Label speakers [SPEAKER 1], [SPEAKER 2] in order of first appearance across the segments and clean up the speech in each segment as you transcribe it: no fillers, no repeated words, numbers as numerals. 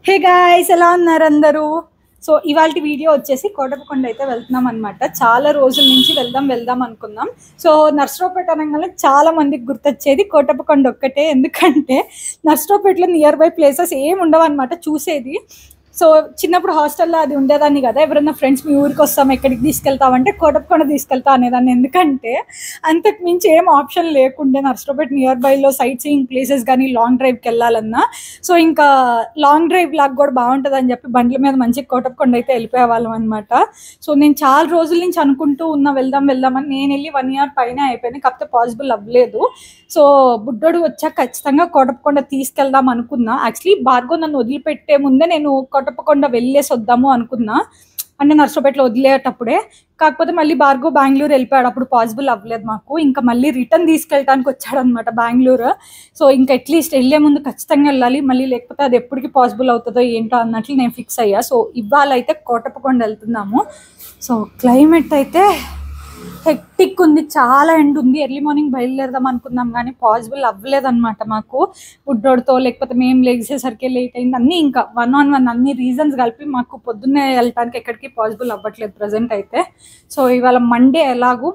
[SPEAKER 1] Hey guys, ఎలా ఉన్నారు అందరూ? సో ఇవాళ వీడియో వచ్చేసి కోటప్పకొండ అయితే వెళ్తున్నాం అనమాట. చాలా రోజుల నుంచి వెళ్దాం అనుకున్నాం. సో నర్సరావుపేట అనగానే చాలా మందికి గుర్తొచ్చేది కోటప్పకొండ ఒక్కటే. ఎందుకంటే నర్సరావుపేటలో నియర్ బై ప్లేసెస్ ఏమి ఉండవు అనమాట చూసేది. సో చిన్నప్పుడు హాస్టల్లో అది ఉండేదాన్ని కదా, ఎవరైనా ఫ్రెండ్స్ మీ ఊరికి వస్తాం ఎక్కడికి తీసుకెళ్తామంటే కోటప్పకొండ తీసుకెళ్తా అనేదాన్ని. ఎందుకంటే అంతకు మించి ఏం ఆప్షన్ లేకుండే నర్సరావుపేట నియర్ బైలో సైట్ సీయింగ్ ప్లేసెస్ కానీ లాంగ్ డ్రైవ్కి వెళ్ళాలన్నా. సో ఇంకా లాంగ్ డ్రైవ్ లాగా కూడా బాగుంటుంది అని చెప్పి బండ్ల మీద మంచిగా కోటప్పకొండ అయితే వెళ్ళిపోయే వాళ్ళం అనమాట. సో నేను చాలా రోజుల నుంచి అనుకుంటూ ఉన్నా వెళ్దామని. నేను వెళ్ళి 1 year పైన అయిపోయింది, కాకపోతే పాసిబుల్ అవ్వలేదు. సో బుడ్డోడు వచ్చాక ఖచ్చితంగా కోటప్పకొండ తీసుకెళ్దాం అనుకున్నా. యాక్చువల్లీ భార్గవ్ నన్ను వదిలిపెట్టే ముందే నేను కోటప్పకొండ వెళ్ళేసి వద్దాము అనుకున్నా, అంటే నర్సరావుపేటలో వదిలేటప్పుడే. కాకపోతే మళ్ళీ భార్గవ్ బెంగళూరు వెళ్ళిపోయాడు, అప్పుడు పాసిబుల్ అవ్వలేదు మాకు. ఇంకా మళ్ళీ రిటర్న్ తీసుకెళ్ళడానికి వచ్చాడు అనమాట బెంగళూరు. సో ఇంకా అట్లీస్ట్ వెళ్ళే ముందు ఖచ్చితంగా వెళ్ళాలి, మళ్ళీ లేకపోతే అది ఎప్పటికి పాసిబుల్ అవుతుందో ఏంటో అన్నట్లు నేను ఫిక్స్ అయ్యా. సో ఇవాళ అయితే కోటప్పకొండ వెళ్తున్నాము. సో క్లైమేట్ అయితే హెక్టిక్ ఉంది, చాలా ఎండ్ ఉంది. ఎర్లీ మార్నింగ్ బయలుదేరదాం అనుకున్నాం కానీ పాసిబుల్ అవ్వలేదన్నమాట మాకు. బుడ్డోడితో లేకపోతే మేము లేచేసరికి లేట్ అయింది, అన్నీ ఇంకా 1 on 1 అన్ని రీజన్స్ కలిపి మాకు పొద్దున్నే వెళ్ళటానికి ఎక్కడికి పాసిబుల్ అవ్వట్లేదు ప్రజెంట్ అయితే. సో ఇవాళ మండే ఎలాగూ,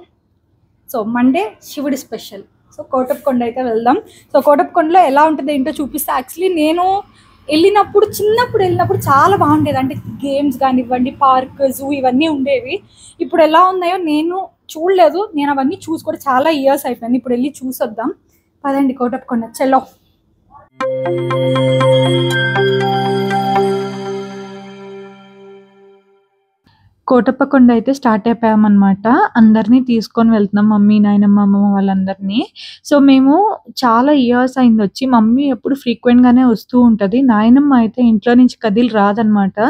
[SPEAKER 1] సో మండే శివుడి స్పెషల్. సో కోటప్పకొండ అయితే వెళ్దాం. సో కోటప్పకొండలో ఎలా ఉంటుంది ఏంటో చూపిస్తే. యాక్చువల్లీ నేను చిన్నప్పుడు వెళ్ళినప్పుడు చాలా బాగుండేది, అంటే గేమ్స్ కానివ్వండి, పార్క్, జూ ఇవన్నీ ఉండేవి. ఇప్పుడు ఎలా ఉన్నాయో నేను చూడలేదు, నేను అవన్నీ చూసి కూడా చాలా ఇయర్స్ అయిపోయింది. ఇప్పుడు వెళ్ళి చూసొద్దాం పదండి కోటప్పకొండ చలో. కోటప్పకొండ అయితే స్టార్ట్ అయిపోయామన్నమాట. అందరినీ తీసుకొని వెళ్తున్నాం, మమ్మీ, నాయనమ్మ, అమ్మమ్మ వాళ్ళందరినీ. సో మేము చాలా ఇయర్స్ అయింది వచ్చి. మమ్మీ ఎప్పుడు ఫ్రీక్వెంట్గానే వస్తూ ఉంటుంది, నాయనమ్మ అయితే ఇంట్లో నుంచి కదిలి రాదనమాట.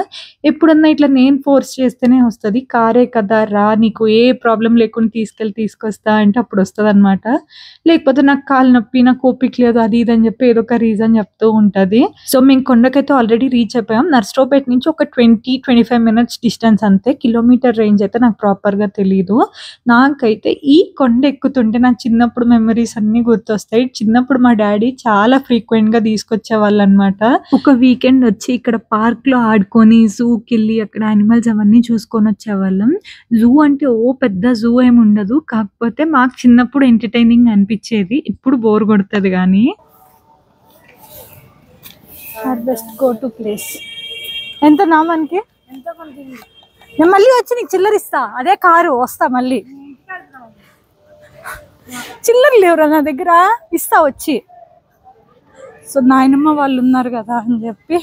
[SPEAKER 1] ఎప్పుడన్నా ఇట్లా నేను ఫోర్స్ చేస్తేనే వస్తుంది. కారే కదా రా, నీకు ఏ ప్రాబ్లం లేకుండా తీసుకొస్తా అంటే అప్పుడు వస్తుంది అనమాట. లేకపోతే నాకు కాలు నొప్పి, నాకు ఓపిక లేదు, అది ఇది అని చెప్పి ఏదో ఒక రీజన్ చెప్తూ ఉంటుంది. సో మేము కొండకైతే ఆల్రెడీ రీచ్ అయిపోయాం. నర్సరావుపేట నుంచి ఒక 20-25 minutes డిస్టెన్స్ అంతే. కిలోమీటర్ రేంజ్ అయితే నాకు ప్రాపర్గా తెలియదు. నాకైతే ఈ కొండ ఎక్కుతుంటే నా చిన్నప్పుడు మెమరీస్ అన్నీ గుర్తొస్తాయి. చిన్నప్పుడు మా డాడీ చాలా ఫ్రీక్వెంట్గా తీసుకొచ్చేవాళ్ళు అనమాట. ఒక వీకెండ్ వచ్చి ఇక్కడ పార్క్లో ఆడుకొని, జూకి వెళ్ళి అక్కడ యానిమల్స్ అవన్నీ చూసుకొని వచ్చేవాళ్ళం. జూ అంటే ఓ పెద్ద జూ ఏమి ఉండదు, కాకపోతే మాకు చిన్నప్పుడు ఎంటర్టైనింగ్ అనిపించేది. ఇప్పుడు బోర్ కొడుతుంది కానీ. బెస్ట్ గో టు ప్లేస్ ఎంత నా మనకి, నేను మళ్ళీ వచ్చి నీకు చిల్లర ఇస్తా, అదే కారు వస్తా మళ్ళీ. చిల్లర లేవురా నా దగ్గర, ఇస్తా వచ్చి. సో నాయనమ్మ వాళ్ళు ఉన్నారు కదా అని చెప్పి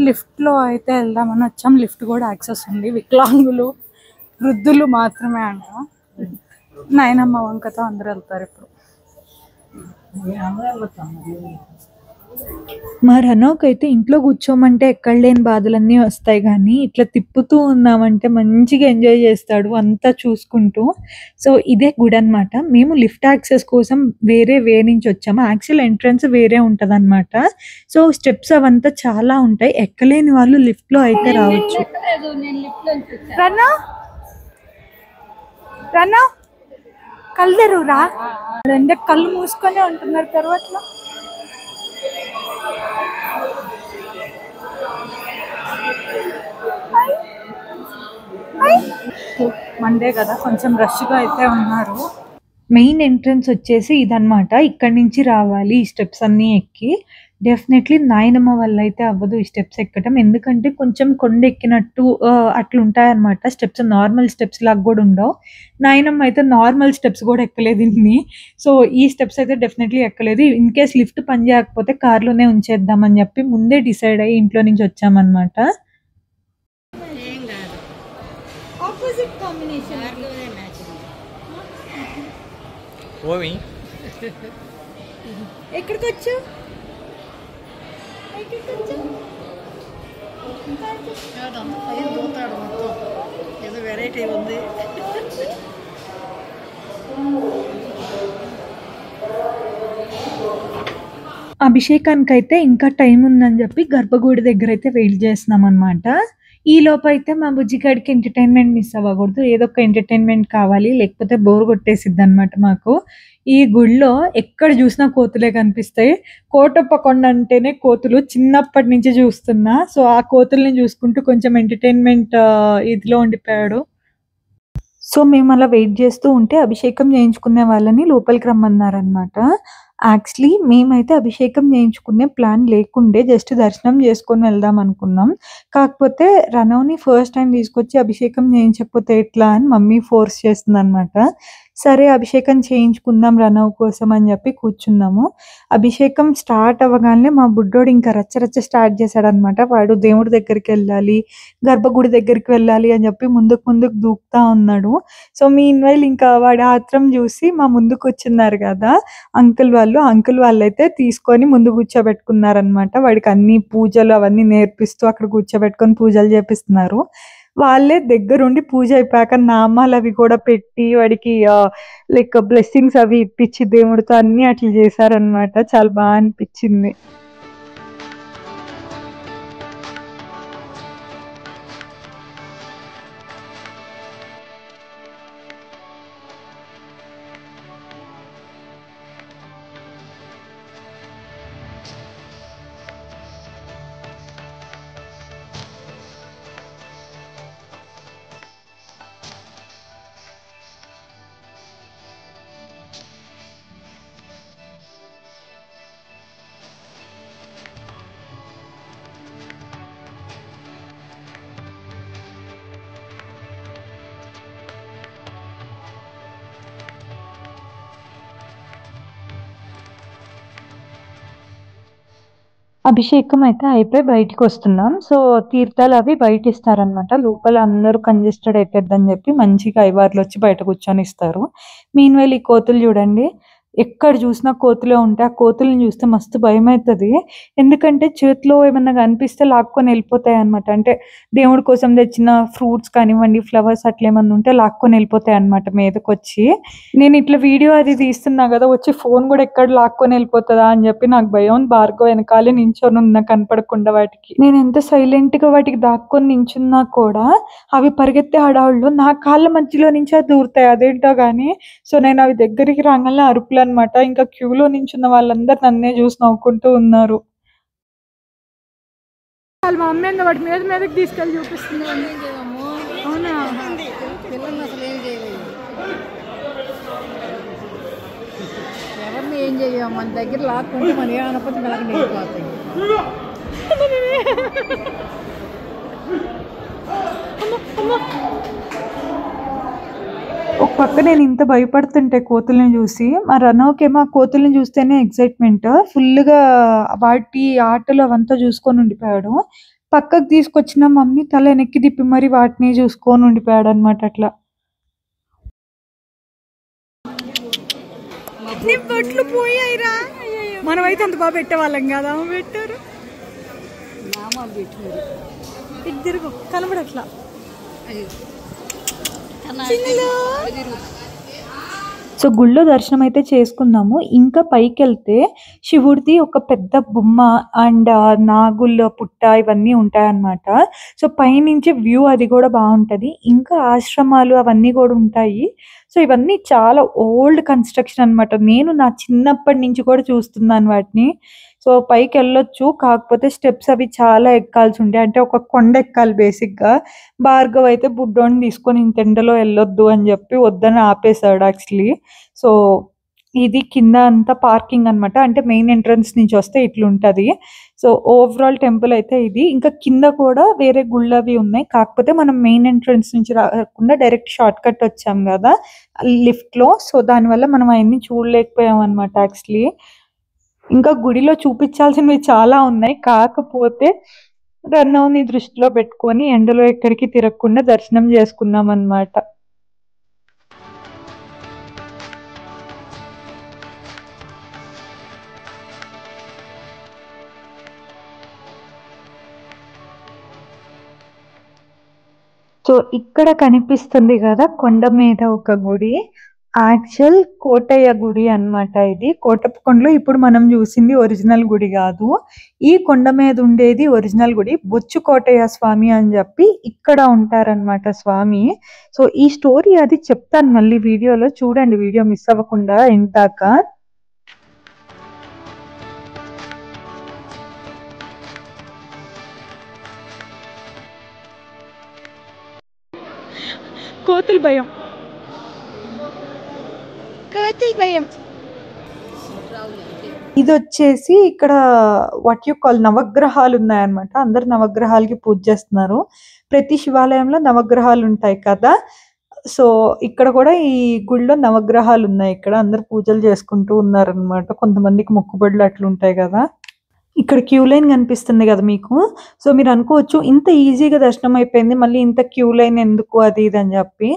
[SPEAKER 1] లిఫ్ట్లో అయితే వెళ్దామని వచ్చాం. లిఫ్ట్ కూడా యాక్సెస్ ఉంది, వికలాంగులు, వృద్ధులు మాత్రమే అంట. నాయనమ్మ వంకతో అందరూ వెళ్తారు ఇప్పుడు. మా రనోకి అయితే ఇంట్లో కూర్చోమంటే ఎక్కడ లేని బాధలన్నీ వస్తాయి, కానీ ఇట్లా తిప్పుతూ ఉన్నామంటే మంచిగా ఎంజాయ్ చేస్తాడు అంతా చూసుకుంటూ. సో ఇదే గుడి అనమాట. మేము లిఫ్ట్ యాక్సెస్ కోసం వేరే వే నుంచి వచ్చాము. యాక్చువల్ ఎంట్రన్స్ వేరే ఉంటుంది అనమాట. సో స్టెప్స్ అవంతా చాలా ఉంటాయి, ఎక్కలేని వాళ్ళు లిఫ్ట్లో అయితే రావచ్చు. రన్నా కళ్ళు రా, కళ్ళు మూసుకొనే ఉంటున్నారు తర్వాత. మండే కదా కొంచెం రష్గా అయితే ఉన్నారు. మెయిన్ ఎంట్రన్స్ వచ్చేసి ఇదనమాట. ఇక్కడి నుంచి రావాలి ఈ స్టెప్స్ అన్నీ ఎక్కి. డెఫినెట్లీ నాయనమ్మ వల్ల అయితే అవ్వదు ఈ స్టెప్స్ ఎక్కడం, ఎందుకంటే కొంచెం కొండ ఎక్కినట్టు అట్లా ఉంటాయన్నమాట. స్టెప్స్ నార్మల్ స్టెప్స్ లాగా కూడా ఉండవు. నాయనమ్మ అయితే నార్మల్ స్టెప్స్ కూడా ఎక్కలేదు ఇన్ని. సో ఈ స్టెప్స్ అయితే డెఫినెట్లీ ఎక్కలేదు. ఇన్ కేస్ లిఫ్ట్ పని చేయకపోతే కార్లోనే ఉంచేద్దామని చెప్పి ముందే డిసైడ్ అయ్యి ఇంట్లో నుంచి వచ్చామన్నమాట. ఎక్కడికి వచ్చావు?
[SPEAKER 2] ఏదో వెరైటీ ఉంది.
[SPEAKER 1] అభిషేకానికి అయితే ఇంకా టైం ఉందని చెప్పి గర్భగుడి దగ్గర అయితే వెయిట్ చేస్తున్నాం అనమాట. ఈ లోపు అయితే మా బుజ్జిగాడికి ఎంటర్టైన్మెంట్ మిస్ అవ్వకూడదు, ఏదో ఒక ఎంటర్టైన్మెంట్ కావాలి, లేకపోతే బోర్ కొట్టేసిద్ది అనమాట మాకు. ఈ గుడిలో ఎక్కడ చూసినా కోతులే కనిపిస్తాయి. కోటప్ప కొండ అంటేనే కోతులు చిన్నప్పటి నుంచి చూస్తున్నా. సో ఆ కోతుల్ని చూసుకుంటూ కొంచెం ఎంటర్టైన్మెంట్ ఇదిలో ఉండిపోయాడు. సో మేము అలా వెయిట్ చేస్తూ ఉంటే అభిషేకం చేయించుకునే వాళ్ళని లోపలికి రమ్మన్నారనమాట. యాక్చువల్లీ మేమైతే అభిషేకం చేయించుకునే ప్లాన్ లేకుండే జస్ట్ దర్శనం చేసుకొని వెళ్దాం అనుకున్నాం. కాకపోతే రణవ్‌ని ఫస్ట్ టైమ్ తీసుకొచ్చి అభిషేకం చేయించకపోతే ఎట్లా అని మమ్మీ ఫోర్స్ చేస్తుందనమాట. సరే అభిషేకం చేయించుకుందాం రణవ్ కోసం అని చెప్పి కూర్చున్నాము. అభిషేకం స్టార్ట్ అవ్వగానే మా బుడ్డోడు ఇంకా రచ్చ రచ్చ స్టార్ట్ చేశాడనమాట. వాడు దేవుడి దగ్గరికెళ్ళాలి, గర్భగుడి దగ్గరికి వెళ్ళాలి అని చెప్పి ముందుకు ముందుకు దూకుతా ఉన్నాడు. సో మీన్‌వైల్ ఇంకా వాడి ఆత్రం చూసి మా ముందు కూర్చున్నారు కదా అంకుల్ వాళ్ళైతే తీసుకొని ముందు కూర్చోబెట్టుకున్నారనమాట. వాడికి అన్ని పూజలు అవన్నీ నేర్పిస్తూ అక్కడ కూర్చోబెట్టుకొని పూజలు చేపిస్తున్నారు. వాళ్ళే దగ్గరుండి పూజ అయిపోయాక నామాలు అవి కూడా పెట్టి వాడికి లైక్ బ్లెస్సింగ్స్ అవి ఇప్పించి దేవుడితో అన్ని అట్లా చేశారనమాట. చాలా బాగా అనిపించింది. అభిషేకం అయితే అయిపోయి బయటికొస్తున్నాం. సో, తీర్థాలు అవి బయటిస్తారనమాట. లోపల అందరూ కంజెస్టెడ్ అయిపోద్దని జెప్పి మంచిగా అయ్యవార్లొచ్చి బయట కూర్చొనిస్తారు. మీన్‌వైల్ ఈ కోతులు జూడండి. ఎక్కడ జూసినా కోతులే ఉంటాయి. ఆ కోతుల్ని జూస్తే మస్తు భయమైతది. ఎందుకంటే చేతిలో ఏమన్నా కనిపిస్తే లాక్కొని ఎళ్ళిపోతాయన్నమాట. అంటే దేవుడి కోసం తెచ్చిన ఫ్రూట్స్ కానివ్వండి, ఫ్లవర్స్ అట్లేమన్నా ఉంటే లాక్కొని ఎళ్ళిపోతాయన్నమాట మీదకొచ్చి. నేనిట్లా వీడియో అది తీస్తున్నా గదా! వచ్చి ఫోను గూడా ఎక్కడ లాక్కొని ఎళ్ళిపోతదా అని జెప్పి నాకు భయం. భార్గవ్ వెనకాలే నించొనున్నా కనపడకుండా వాటికి. నేనెంత సైలెంట్‌గా వాటికి దాక్కొని నించున్నా కూడా అవి పరిగెత్తే హడావుడిలో నా కాళ్ళ మధ్యలో నుంచే దూరుతాయి. అదేంటో గానీ. సో, నేనవి దగ్గరికి రాంగాల్నే అరుపులనమాట. ఇంకా క్యూలో నించున్న వాళ్ళందరూ నన్నే జూసి నవ్వుకుంటూ ఉన్నారు. మా అమ్మ ఏందో వాటి మీదకి తీసుకెళ్ళి చూపిస్తుంది.
[SPEAKER 2] ఏం చేయమో
[SPEAKER 1] అవునా?
[SPEAKER 2] పిల్లల్ని అసలు ఏం చేయలేదు. ఎవరిని ఏం చేయము, మన దగ్గర లాక్కుంటే మన ఏమనుకుంటే మెలక నిండిపోతాయి.
[SPEAKER 1] ఒక పక్క నేను ఇంత భయపడుతుంటే కోతుల్ని చూసి, మా రణవ్‌కేమో ఆ కోతుల్ని చూస్తేనే ఎక్సైట్‌మెంట్. ఫుల్‌గా వాటి ఆటలు అవంతా చూసుకొని ఉండిపోయాడు. పక్కకు తీసుకొచ్చిన మమ్మీ తల వెనక్కి తిప్పి మరి వాటిని చూసుకొని ఉండిపోయాడన్నమాట అట్లా. నీ బొట్లు పోయాయిరా. మనమైతే అంత బాగా పెట్టేవాళ్ళం కదా, పెట్టారు.
[SPEAKER 2] నామాలు పెట్టినారు.
[SPEAKER 1] ఇద్దరు కనబడట్లా. సో గుళ్ళో దర్శనం అయితే చేసుకున్నాము. ఇంకా పైకెళ్తే శివుడిది ఒక పెద్ద బొమ్మ అండ్ నాగుల పుట్ట ఇవన్నీ ఉంటాయన్నమాట. సో పైనుంచి వ్యూ అది కూడా బాగుంటది. ఇంకా ఆశ్రమాలు అవన్నీ కూడా ఉంటాయి. సో ఇవన్నీ చాలా ఓల్డ్ కన్స్ట్రక్షన్ అన్నమాట. నేను నా చిన్నప్పటి నుంచి కూడా చూస్తున్నాను వాటిని. సో పైకెళ్ళొచ్చు. కాకపోతే స్టెప్స్ అవి చాలా ఎక్కాల్సి ఉంటాయి. అంటే ఒక కొండ ఎక్కాలి బేసిక్‌గా. భార్గవ్ అయితే బుడ్డోడిని తీసుకొని ఇంత ఎండలో ఎళ్ళొద్దు అని చెప్పి వద్దని ఆపేసాడు యాక్చువల్లీ. సో ఇది కింద అంతా పార్కింగ్ అన్నమాట. అంటే మెయిన్ ఎంట్రన్స్ నుంచి వస్తే ఇట్లుంటది. సో ఓవరాల్ టెంపుల్ అయితే ఇది. ఇంకా కింద కూడా వేరే గుళ్ళవి ఉన్నాయి. కాకపోతే మనం మెయిన్ ఎంట్రన్స్ నుంచి రాకుండా డైరెక్ట్ షార్ట్ కట్ వచ్చాం గదా లిఫ్ట్‌లో. సో దానివల్ల మనం అయన్నీ చూడలేకపోయాం అన్నమాట యాక్చువల్లీ. ఇంకా గుడిలో చూపించాల్సినవి చాలా ఉన్నాయి. కాకపోతే రన్నవ్‌ని దృష్టిలో పెట్టుకొని ఎండలో ఎక్కడికి తిరగకుండా దర్శనం చేసుకున్నామన్నమాట. సో ఇక్కడ కనిపిస్తుంది కదా కొండ మీద ఒక గుడి. యాక్చువల్ కోటయ్య గుడి అన్నమాట ఇది. కోటప్పకొండలో ఇప్పుడు మనం చూసింది ఒరిజినల్ గుడి కాదు. ఈ కొండ మీద ఉండేది ఒరిజినల్ గుడి. బొచ్చు కోటయ్య స్వామి అని చెప్పి ఇక్కడ ఉంటారన్నమాట స్వామి. సో ఈ స్టోరీ అది చెప్తాను మళ్ళీ వీడియోలో, చూడండి వీడియో మిస్ అవ్వకుండా ఇందాక. కోతుల భయం, కోతుల భయం. ఇది వచ్చేసి ఇక్కడ వాట్ యు కాల్ నవగ్రహాలు ఉన్నాయన్నమాట. అందరు నవగ్రహాలకి పూజ చేస్తున్నారు. ప్రతి శివాలయంలో నవగ్రహాలు ఉంటాయి కదా. సో ఇక్కడ కూడా ఈ గుడిలో నవగ్రహాలు ఉన్నాయి. ఇక్కడ అందరు పూజలు చేసుకుంటూ ఉన్నారనమాట. కొంతమందికి మొక్కుబడులు అట్లా ఉంటాయి కదా. ఇక్కడ క్యూ లైన్ కనిపిస్తుంది కదా మీకు. సో మీరు అనుకోవచ్చు ఇంత ఈజీగా దర్శనం అయిపోయింది, మళ్ళీ ఇంత క్యూ లైన్ ఎందుకు అది ఇది అని చెప్పి.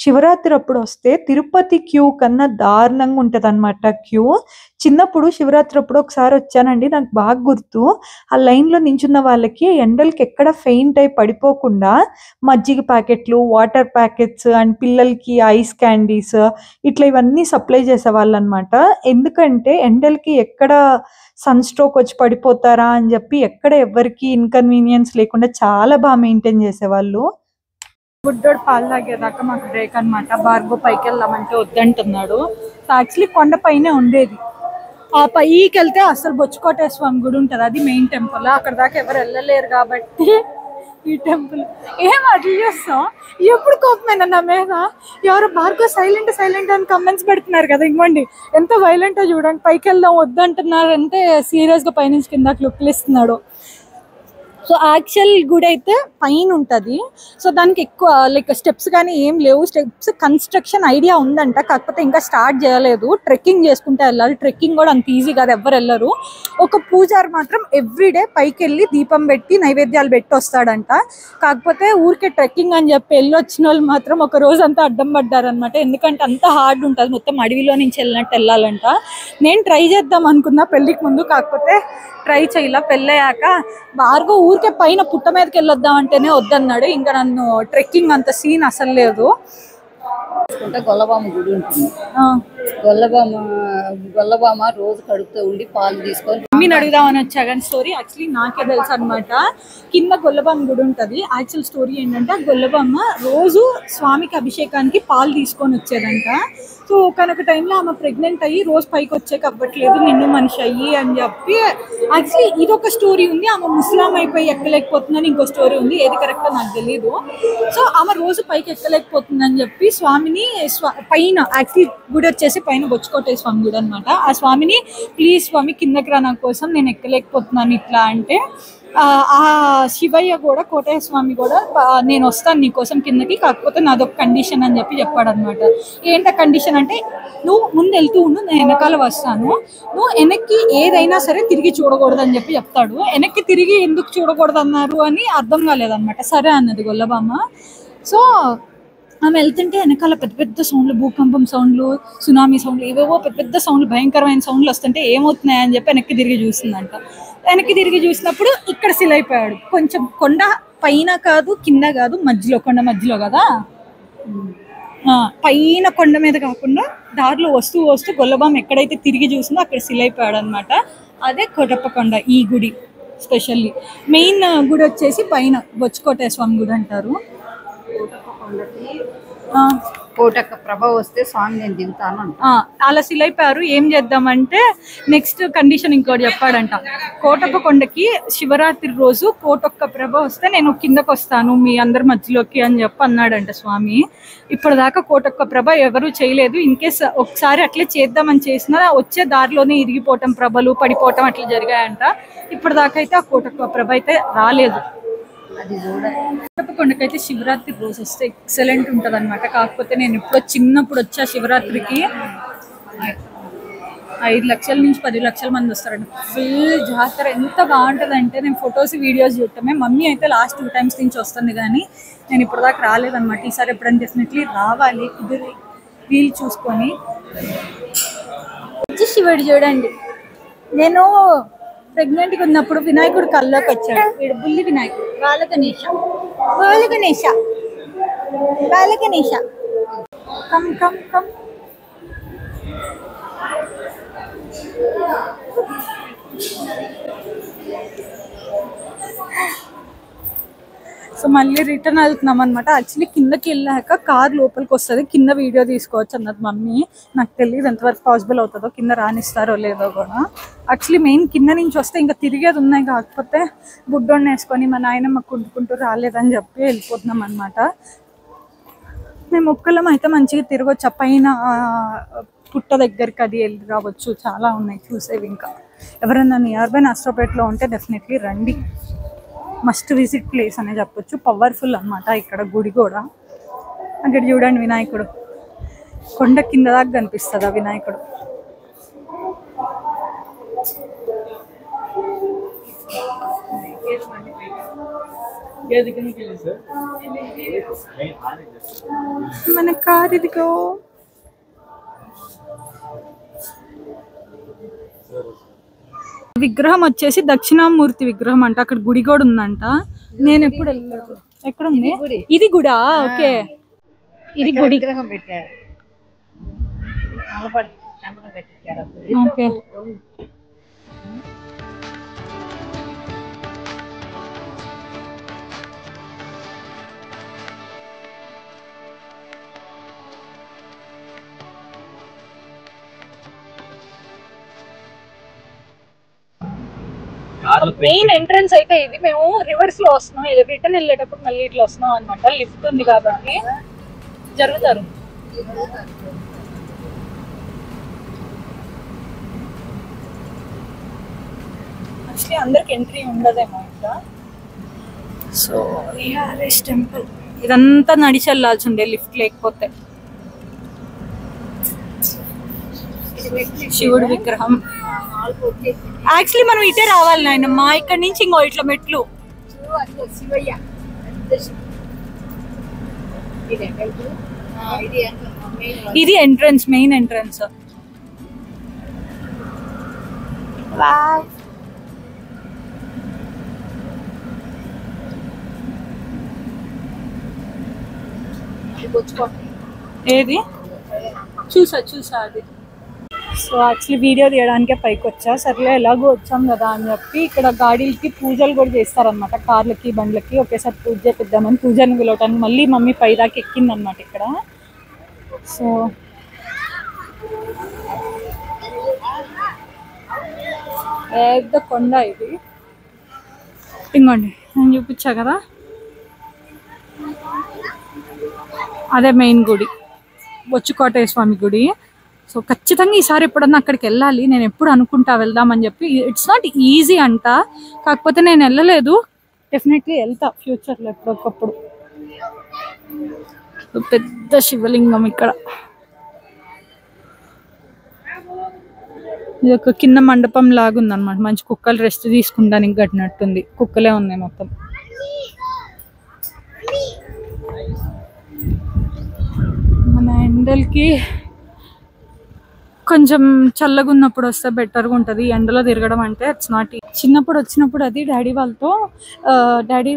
[SPEAKER 1] శివరాత్రి అప్పుడు వస్తే తిరుపతి క్యూ కన్నా దారుణంగా ఉంటుంది అనమాట క్యూ. చిన్నప్పుడు శివరాత్రి అప్పుడు ఒకసారి వచ్చానండి, నాకు బాగా గుర్తు. ఆ లైన్లో నించున్న వాళ్ళకి ఎండలకి ఎక్కడ ఫెయింట్ అయి పడిపోకుండా మజ్జిగ ప్యాకెట్లు, వాటర్ ప్యాకెట్స్ అండ్ పిల్లలకి ఐస్ క్యాండీస్ ఇట్లా ఇవన్నీ సప్లై చేసేవాళ్ళు అనమాట. ఎందుకంటే ఎండలకి ఎక్కడ సన్ స్ట్రోక్ వచ్చి పడిపోతారా అని చెప్పి ఎక్కడ ఎవరికి ఇన్కన్వీనియన్స్ లేకుండా చాలా బాగా మెయింటైన్ చేసేవాళ్ళు. బుడ్డోడు పాలు తాగేదాకా మాకు బ్రేక్ అనమాట. బార్గో పైకి వెళ్దామంటే వద్దంటున్నాడు. సో యాక్చువల్లీ కొండ పైనే ఉండేది. ఆ పైకి వెళ్తే అసలు బొచ్చుకోట స్వామి గుడి ఉంటుంది, అది మెయిన్ టెంపుల్. అక్కడ దాకా ఎవరు వెళ్ళలేరు కాబట్టి ఈ టెంపుల్. ఏం అట్లా చేస్తాం, ఎప్పుడు కోపమైనా నా మీద. ఎవరు బార్గో సైలెంట్ సైలెంట్ అని కమెంట్స్ పెడుతున్నారు కదా, ఇంకోండి ఎంత వైలెంటో చూడండి. పైకి వెళ్దాం వద్దంటున్నారు అంటే సీరియస్గా పైనుంచి కిందకి లుక్లు ఇస్తున్నాడు. సో యాక్చువల్ గుడి అయితే పైన ఉంటుంది. సో దానికి ఎక్కువ లైక్ స్టెప్స్ కానీ ఏం లేవు. స్టెప్స్ కన్స్ట్రక్షన్ ఐడియా ఉందంట, కాకపోతే ఇంకా స్టార్ట్ చేయలేదు. ట్రెక్కింగ్ చేసుకుంటే వెళ్ళాలి. ట్రెక్కింగ్ కూడా అంత ఈజీ కాదు, ఎవ్వరు వెళ్ళరు. ఒక పూజారి మాత్రం ఎవ్రీడే పైకి వెళ్ళి దీపం పెట్టి నైవేద్యాలు పెట్టి వస్తాడంట. కాకపోతే ఊరికే ట్రెక్కింగ్ అని చెప్పి వెళ్ళి వచ్చిన వాళ్ళు మాత్రం ఒక రోజు అంతా అడ్డం పడ్డారనమాట. ఎందుకంటే అంత హార్డ్ ఉంటుంది, మొత్తం అడవిలో నుంచి వెళ్ళినట్టు వెళ్ళాలంట. నేను ట్రై చేద్దాం అనుకున్నా పెళ్ళికి ముందు, కాకపోతే ట్రై చేయాల. పెళ్ళయ్యాక బార్గో ఊరికే పైన పుట్ట మీదకి వెళ్ళొద్దాం అంటేనే వద్దన్నాడు. ఇంకా నన్ను ట్రెక్కింగ్ అంత సీన్ అసలు లేదు.
[SPEAKER 2] గొల్లబామ గుడి ఉంటుంది. గొల్లబామ రోజు కడుపుతూ ఉండి పాలు తీసుకొని
[SPEAKER 1] మమ్మీని అడుగుదామని వచ్చా కానీ స్టోరీ యాక్చువల్లీ నాకే తెలుసు అనమాట. కింద గొల్లబామ గుడి ఉంటుంది. యాక్చువల్ స్టోరీ ఏంటంటే గొల్లబామ రోజు స్వామికి అభిషేకానికి పాలు తీసుకొని వచ్చేదంట. సో ఒకనొక టైంలో ఆమె ప్రెగ్నెంట్ అయ్యి రోజు పైకి వచ్చాక అవ్వట్లేదు, నిన్ను మనిషి అయ్యి అని చెప్పి యాక్చువల్లీ ఇదొక స్టోరీ ఉంది. ఆమె ముస్లాం అయిపోయి ఎక్కలేకపోతుందని ఇంకో స్టోరీ ఉంది, ఏది కరెక్టో నాకు తెలియదు. సో ఆమె రోజు పైకి ఎక్కలేకపోతుందని చెప్పి స్వామిని పైన యాక్చువల్లీ గుడి వచ్చేసి పైన బొచ్చుకోటే స్వామి గుడి అనమాట. ఆ స్వామిని ప్లీజ్ స్వామి కిందకి రా నా కోసం, నేను ఎక్కలేకపోతున్నాను ఇట్లా అంటే ఆ శివయ్య కూడా కోటయ్య స్వామి కూడా నేను వస్తాను నీకోసం కిందకి, కాకపోతే నాదొక కండిషన్ అని చెప్పి చెప్పాడు అనమాట. ఏంట కండిషన్ అంటే నువ్వు ముందు వెళ్తూ ఉండు, నేను వెనకాల వస్తాను, నువ్వు వెనక్కి ఏదైనా సరే తిరిగి చూడకూడదు అని చెప్పి చెప్తాడు. వెనక్కి తిరిగి ఎందుకు చూడకూడదు అన్నారు అని అర్థం కాలేదన్నమాట. సరే అన్నది గొల్లబామ. సో ఆమె వెళ్తుంటే వెనకాల పెద్ద పెద్ద సౌండ్లు, భూకంపం సౌండ్లు, సునామీ సౌండ్లు, ఏవేవో పెద్ద పెద్ద సౌండ్లు, భయంకరమైన సౌండ్లు వస్తుంటే ఏమవుతున్నాయని చెప్పి వెనక్కి తిరిగి చూసిందంట. వెనక్కి తిరిగి చూసినప్పుడు ఇక్కడ సిలైపోయాడు. కొంచెం కొండ పైన కాదు కింద కాదు, మధ్యలో, కొండ మధ్యలో కదా. పైన కొండ మీద కాకుండా దారిలో వస్తూ వస్తూ గొల్లబామ ఎక్కడైతే తిరిగి చూసిందో అక్కడ సిలైపోయాడు అనమాట. అదే కోటప్పకొండ ఈ గుడి. స్పెషల్లీ మెయిన్ గుడి వచ్చేసి పైన బొచ్చుకోట స్వామి గుడి అంటారు.
[SPEAKER 2] కోటక్క ప్రభ వస్తే స్వామి నేను దిగుతాను
[SPEAKER 1] అలా సిలైపోయారు. ఏం చేద్దామంటే నెక్స్ట్ కండిషన్ ఇంకోటి చెప్పాడంట. కోటప్పకొండకి శివరాత్రి రోజు కోటొక్క ప్రభ వస్తే నేను కిందకు వస్తాను మీ అందరి మధ్యలోకి అని చెప్పి అన్నాడంట స్వామి. ఇప్పటిదాకా కోటొక్క ప్రభ ఎవరు చేయలేదు. ఇన్ కేస్ ఒకసారి అట్లే చేద్దామని చేసినా వచ్చే దారిలోనే ఇరిగిపోవటం, ప్రభలు పడిపోవటం అట్లా జరిగాయంట. ఇప్పటిదాకా అయితే ఆ కోటొక్క ప్రభ అయితే రాలేదు.
[SPEAKER 2] అది చూడాలి.
[SPEAKER 1] కోటప్పకొండకైతే శివరాత్రి రోజు వస్తే ఎక్సలెంట్ ఉంటుంది అనమాట. కాకపోతే నేను ఎప్పుడో చిన్నప్పుడు వచ్చా శివరాత్రికి, 5 లక్షల నుంచి 10 లక్షల మంది వస్తారండి. ఫుల్ జాతర ఎంత బాగుంటుంది అంటే నేను ఫొటోస్ వీడియోస్ చూడటమే. మమ్మీ అయితే లాస్ట్ 2 times నుంచి వస్తుంది కానీ నేను ఇప్పటిదాకా రాలేదన్నమాట. ఈసారి ఎప్పుడైనా డెఫినెట్లీ రావాలి, కుదిరి వీలు చూసుకొని. శివుడు చూడండి, నేను ప్రెగ్నెంట్గా ఉన్నప్పుడు వినాయకుడు కల్లోకి వచ్చాడు. వీడు బుల్లి వినాయకుడు, Bala Ganesha Bala Ganesha Bala Ganesha. Come come come so మళ్ళీ రిటర్న్ వెళ్తున్నాం అనమాట. యాక్చువల్లీ కిందకి వెళ్ళాక కార్ లోపలికి వస్తుంది, కింద వీడియో తీసుకోవచ్చు అన్నది మమ్మీ. నాకు తెలియదు ఎంతవరకు పాసిబుల్ అవుతుందో, కింద రానిస్తారో లేదో కూడా. యాక్చువల్లీ మెయిన్ కింద నుంచి వస్తే ఇంకా తిరిగేది ఉన్నాయి, కాకపోతే బుడ్డోడిని వేసుకొని మా నాయనమ్మ కుంటుకుంటూ రాలేదని చెప్పి వెళ్ళిపోతున్నాం అనమాట. మేము ఒక్కళ్ళం అయితే మంచిగా తిరగొచ్చు, పైన పుట్ట దగ్గరికి అది వెళ్ళి రావచ్చు. చాలా ఉన్నాయి చూసేవి. ఇంకా ఎవరైనా నియర్ బై నర్సరావుపేటలో ఉంటే డెఫినెట్లీ రండి, మస్ట్ విజిట్ ప్లేస్ అనే చెప్పొచ్చు. పవర్ఫుల్ అనమాట ఇక్కడ గుడి కూడా. అక్కడ చూడండి వినాయకుడు, కొండ కింద దాకా కనిపిస్తుంది ఆ వినాయకుడు. మన కార్ ఇదిగో. విగ్రహం వచ్చేసి దక్షిణామూర్తి విగ్రహం అంట. అక్కడ గుడి కూడా ఉందంట. నేను ఎప్పుడు వెళ్ళలేదు. ఎక్కడ ఉంది ఇది గుడా? ఓకే, ఇది గుడి. ఓకే, మెయిన్ ఎంట్రన్స్ అయితే ఇది. మేము రివర్స్ లో వస్తున్నాం, రిటర్న్ వెళ్ళేటప్పుడు మళ్ళీ ఇట్లా వస్తున్నాం అనమాట. లిఫ్ట్ ఉంది కాబట్టి జరుగుతారు. యాక్చువల్లీ అందరికి ఎంట్రీ ఉండదేమో ఇంకా. సో ఏఆర్ఎస్ టెంపుల్ ఇదంతా నడిచి వెళ్ళాల్సి ఉండే లిఫ్ట్ లేకపోతే. శివుడు విగ్రహం. యాక్చువల్లీ మనం ఇటే రావాలి నాయనమ్మ, ఇక్కడ నుంచి ఇంకో ఇట్లా మెట్లు. ఇది ఎంట్రన్స్, మెయిన్ ఎంట్రన్స్. ఏది చూసా అది. సో యాక్చువల్లీ వీడియో తీయడానికే పైకి వచ్చా. సర్లే ఎలాగో వచ్చాం కదా అని చెప్పి ఇక్కడ గాడీలకి పూజలు కూడా చేస్తారనమాట. కార్లకి బండ్లకి ఒకేసారి పూజ చేపిద్దామని పూజని పిలవటానికి మళ్ళీ మమ్మీ పైదాకా ఎక్కిందనమాట ఇక్కడ. సో పెద్ద కొండ ఇది. ఇంకోండి నేను చూపించా కదా, అదే మెయిన్ గుడి, బొచ్చుకోటయ్య స్వామి గుడి. సో ఖచ్చితంగా ఈసారి ఎప్పుడన్నా అక్కడికి వెళ్ళాలి. నేను ఎప్పుడు అనుకుంటా వెళ్దామని చెప్పి. ఇట్స్ నాట్ ఈజీ అంట, కాకపోతే నేను వెళ్ళలేదు. డెఫినెట్లీ వెళ్తా ఫ్యూచర్లో ఎప్పుడొకప్పుడు. పెద్ద శివలింగం ఇక్కడ. ఇది ఒక కింద మండపం లాగా ఉందన్నమాట. మంచి కుక్కలు రెస్ట్ తీసుకుంటానికి కట్టినట్టుంది. కుక్కలే ఉన్నాయి మొత్తం. మన ఎండలకి కొంచెం చల్లగా ఉన్నప్పుడు వస్తే బెటర్గా ఉంటుంది. ఎండలో తిరగడం అంటే ఇట్స్ నాట్. చిన్నప్పుడు వచ్చినప్పుడు అది డాడీ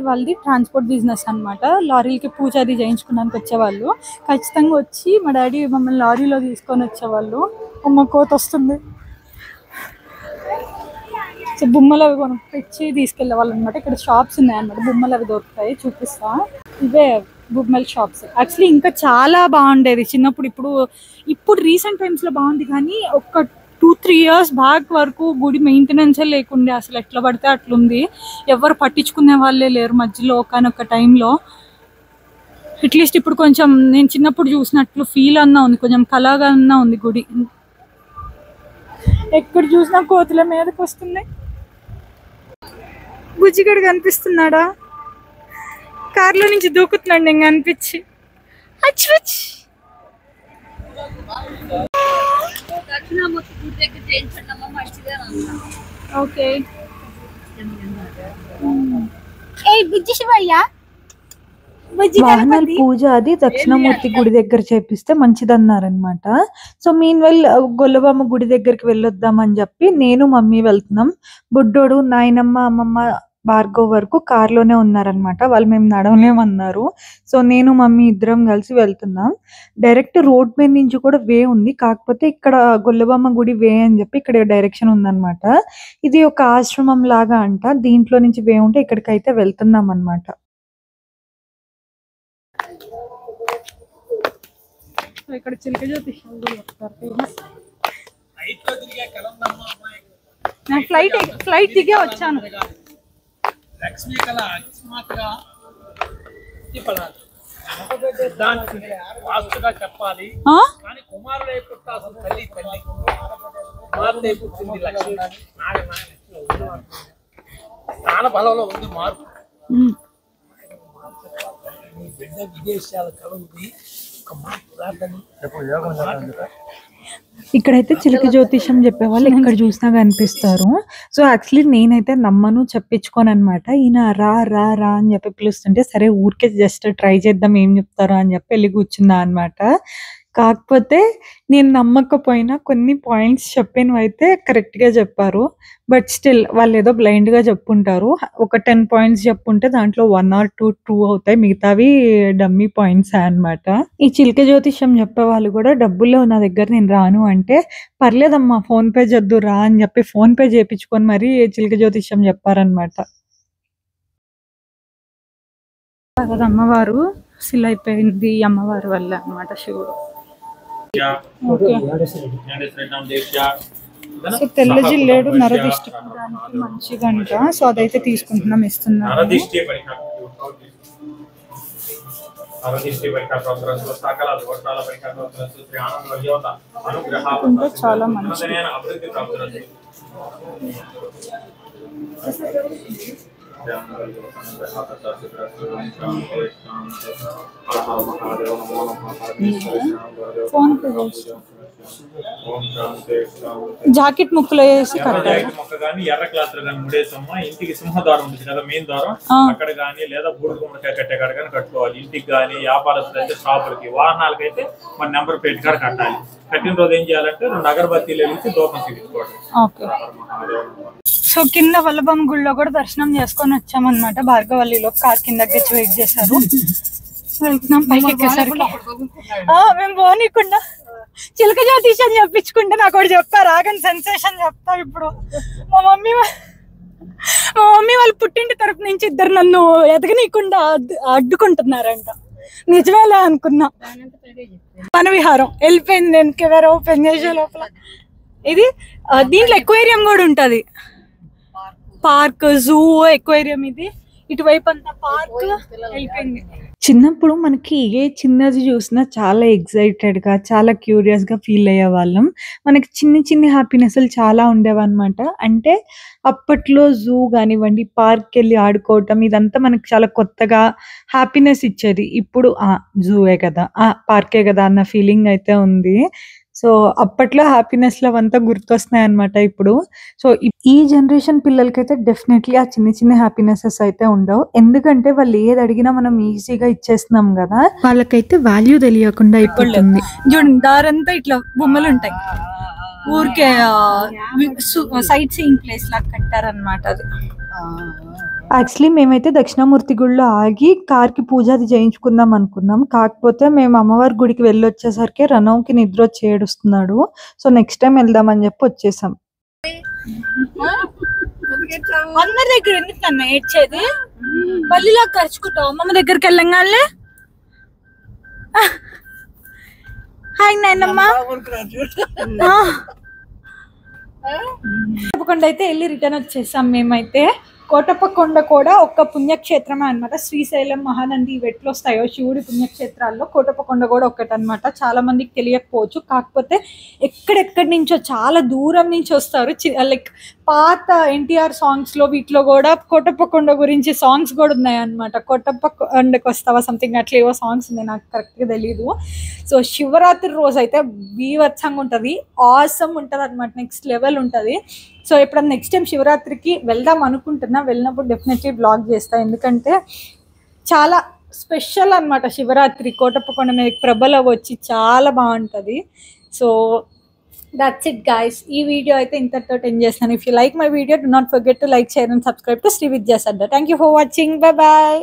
[SPEAKER 1] వాళ్ళది ట్రాన్స్పోర్ట్ బిజినెస్ అనమాట. లారీలకి పూజ అది చేయించుకోవడానికి వచ్చేవాళ్ళు. ఖచ్చితంగా వచ్చి మా డాడీ మమ్మల్ని లారీలో తీసుకొని వచ్చేవాళ్ళు. అమ్మ కోత వస్తుంది. సో బొమ్మలు అవి కొనిపించి తీసుకెళ్లే వాళ్ళు అనమాట. ఇక్కడ షాప్స్ ఉన్నాయన్నమాట, బొమ్మలు అవి దొరుకుతాయి, చూపిస్తా. ఇవే బొమ్మల షాప్స్. యాక్చువల్లీ ఇంకా చాలా బాగుండేది చిన్నప్పుడు. ఇప్పుడు రీసెంట్ టైమ్స్లో బాగుంది, కానీ ఒక 2-3 years బ్యాక్ వరకు గుడి మెయింటెనెన్సే లేకుండే. అసలు ఎట్లా పడితే అట్లుంది, ఎవరు పట్టించుకునే వాళ్ళే లేరు మధ్యలో ఒకనొక టైంలో. అట్లీస్ట్ ఇప్పుడు కొంచెం నేను చిన్నప్పుడు చూసినట్లు ఫీల్ అన్నా ఉంది, కొంచెం కళగా అన్నా ఉంది గుడి. ఎక్కడ చూసినా కోతుల మీదకి వస్తున్నాయి. బుజ్జిగడు కనిపిస్తున్నాడా? కార్లో నుంచి దూకుతున్నాడు నేను కనిపించి. ఓకే, వాహనాల పూజ అది దక్షిణామూర్తి గుడి దగ్గర చేపిస్తే మంచిదన్నారనమాట. సో మీన్ వెల్ గొల్లబామ్మ గుడి దగ్గరికి వెళ్ళొద్దామని చెప్పి నేను మమ్మీ వెళ్తున్నాం. బుడ్డోడు, నాయనమ్మ, అమ్మమ్మ, భార్గవ్ వరకు కార్లోనే ఉన్నారనమాట. వాళ్ళు మేము నడవలేమన్నారు. సో నేను మమ్మీ ఇద్దరం కలిసి వెళ్తున్నాం. డైరెక్ట్ రోడ్ మీద నుంచి కూడా వే ఉంది. కాకపోతే ఇక్కడ గొల్లబొమ్మ గుడి వే అని చెప్పి ఇక్కడ డైరెక్షన్ ఉందన్నమాట. ఇది ఒక ఆశ్రమం లాగా అంట. దీంట్లో నుంచి వే ఉంటే ఇక్కడికైతే వెళ్తున్నాం అనమాట. ఇక్కడ చిలక జ్యోతిషం నేను ఫ్లైట్ దిగే వచ్చాను.
[SPEAKER 3] చెప్పాలి కుమారుడై పుట్టాల్సిన తల్లి తల్లి కుమారుడై పుట్టింది లక్ష్మి. స్థాన బలంలో ఉంది మార్పు. బిడ్డ విదేశాల కళ ఉంది.
[SPEAKER 1] ఇక్కడైతే చిలక జ్యోతిషం చెప్పేవాళ్ళు ఇక్కడ చూసినా కనిపిస్తారు. సో యాక్చువల్లీ నేనైతే నమ్మను, చెప్పించుకోను అనమాట. ఈయన రా రా రా అని చెప్పి పిలుస్తుంటే సరే ఊరికే జస్ట్ ట్రై చేద్దాం ఏం చెప్తారో అని చెప్పి వెళ్ళి కూర్చున్నా అనమాట. కాకపోతే నేను నమ్మకపోయినా కొన్ని పాయింట్స్ చెప్పినవి అయితే కరెక్ట్గా చెప్పారు. బట్ స్టిల్ వాళ్ళు ఏదో బ్లైండ్గా చెప్పుంటారు. ఒక 10 పాయింట్స్ చెప్పుంటే దాంట్లో 1 or 2 ట్రూ అవుతాయి, మిగతావి డమ్మీ పాయింట్స్ అనమాట. ఈ చిలక జ్యోతిషం చెప్పే వాళ్ళు కూడా డబ్బులు నా దగ్గర నేను రాను అంటే పర్లేదమ్మా ఫోన్ పే చేద్దు రా అని చెప్పి ఫోన్ పే చేయించుకొని మరీ చిలక జ్యోతిషం చెప్పారనమాట. అమ్మవారు సిల్ అయిపోయింది అమ్మవారి వల్ల అనమాట శివుడు. సో తెల్ల జిల్లేడు నరదిష్టి మంచిదంట. సో అదైతే తీసుకుంటున్నాం, ఇస్తున్నాం. చాలా మంచిది. ఫోన్ పే జాకెట్ ముక్కలు వేసి
[SPEAKER 3] మొక్క గానీ ఎర్ర క్లాత్ గానీ ముడేసమ్మా. ఇంటికి సింహద్వారం ఉంటుంది కదా, మెయిన్ ద్వారం, అక్కడ గానీ లేదా బూడిద గుమ్మడికాయ కట్టే కాడ కానీ కట్టుకోవాలి. ఇంటికి గానీ వ్యాపారస్తులు అయితే షాపులకి వాహనాలకైతే మన నెంబర్ ప్లేట్ కాడ కట్టాలి. కట్టిన రోజు ఏం చేయాలంటే 2 అగరబత్తీలు వెలిగించి దూపం తీసుకోవాలి. సో కింద వల్లభం గుడిలో కూడా దర్శనం చేసుకొని వచ్చామన్నమాట. భార్గవల్లిలో కార్ కింద వెయిట్ చేశారు. వెళ్తున్నాం పైకి ఎక్కేసరికి మేము పోనీకుండా చిలక జ్యోతిషం చెప్పించుకుంటే నాకు ఒకటి చెప్పారు. ఆగని సెన్సేషన్ చెప్తా ఇప్పుడు. మా మమ్మీ వాళ్ళు పుట్టింటి తరపు నుంచి ఇద్దరు నన్ను ఎదగనీయకుండా అడ్డుకుంటున్నారంట. నిజమేలా అనుకున్నా. మన విహారం వెళ్ళిపోయింది. నేను కెమెరా ఓపెన్ చేసే లోపల ఇది దీంట్లో ఎక్వేరియం కూడా ఉంటది. Park, zoo, aquarium. ఇది ఇటువైపు అంతా పార్క్ అయిపోయింది. చిన్నప్పుడు మనకి ఏ చిన్నది చూసినా చాలా ఎక్సైటెడ్ గా, చాలా క్యూరియస్ గా ఫీల్ అయ్యే వాళ్ళం. మనకి చిన్ని హ్యాపీనెస్లు చాలా ఉండేవన్నమాట. అంటే అప్పట్లో జూ కానివ్వండి, పార్క్ వెళ్ళి ఆడుకోవటం, ఇదంతా మనకి చాలా కొత్తగా హ్యాపీనెస్ ఇచ్చేది. ఇప్పుడు జూయే కదా, పార్కే కదా అన్న ఫీలింగ్ అయితే ఉంది. సో అప్పట్లో హ్యాపీనెస్ లో అవంతా గుర్తొస్తున్నాయి అనమాట ఇప్పుడు. సో ఈ జనరేషన్ పిల్లలకైతే డెఫినెట్లీ ఆ చిన్న హ్యాపీనెసెస్ అయితే ఉండవు. ఎందుకంటే వాళ్ళు ఏది అడిగినా మనం ఈజీగా ఇచ్చేస్తున్నాం కదా, వాళ్ళకైతే వాల్యూ తెలియకుండా అయిపోతుంది. చూడండి దారంతా ఇట్లా బొమ్మలు ఉంటాయి. ఊరికే సైట్ సీయింగ్ ప్లేస్ లాగా కట్టారనమాట అది. యాక్చువల్లీ మేమైతే దక్షిణామూర్తి గుడిలో ఆగి కార్కి పూజ అది చేయించుకుందాం అనుకున్నాం. కాకపోతే మేము అమ్మవారి గుడికి వెళ్ళి వచ్చేసరికి రణంకి నిద్ర వచ్చి ఏడుస్తున్నాడు. సో నెక్స్ట్ టైం వెళ్దామని చెప్పి వచ్చేసాం. అందరి దగ్గర ఎందుకు నన్ను ఏడ్చేది? బల్లిలా ఖర్చుకుంటావు అమ్మమ్మ దగ్గరికి వెళ్ళంగానే. హాయ్ నాయనమ్మ. తప్పకుండా అయితే వెళ్ళి రిటర్న్ వచ్చేసాం మేమైతే. కోటప్పకొండ కూడా ఒక పుణ్యక్షేత్రమే అనమాట. శ్రీశైలం, మహానంది ఇవెట్లో వస్తాయో శివుడి పుణ్యక్షేత్రాల్లో కోటప్పకొండ కూడా ఒకటనమాట. చాలా మందికి తెలియకపోవచ్చు. కాకపోతే ఎక్కడెక్కడి నుంచో చాలా దూరం నుంచి వస్తారు. లైక్ పాత ఎన్టీఆర్ సాంగ్స్ లో వీటిలో కూడా కోటప్పకొండ గురించి సాంగ్స్ కూడా ఉన్నాయి అనమాట. కోటప్పకొండకు వస్తావా సంథింగ్ అట్లా ఏవో సాంగ్స్ ఉన్నాయి, నాకు కరెక్ట్గా తెలీదు. సో శివరాత్రి రోజు అయితే బీభత్సంగా ఉంటుంది, ఆసమ్ ఉంటుంది అనమాట, నెక్స్ట్ లెవెల్ ఉంటుంది. సో ఎప్పుడన్నా నెక్స్ట్ టైం శివరాత్రికి వెళ్దాం అనుకుంటున్నా, వెళ్ళినప్పుడు డెఫినెట్లీ బ్లాగ్ చేస్తా. ఎందుకంటే చాలా స్పెషల్ అనమాట శివరాత్రి. కోటప్పకొండ మీద ప్రభలు వచ్చి చాలా బాగుంటుంది. So
[SPEAKER 1] that's it guys. ఈ వీడియో అయితే ఇంతటితో ఎండ్ చేస్తాను. If you like my video, do not forget to like, share and subscribe to Shri విద్యాసడ్డ. Thank you for watching. Bye bye.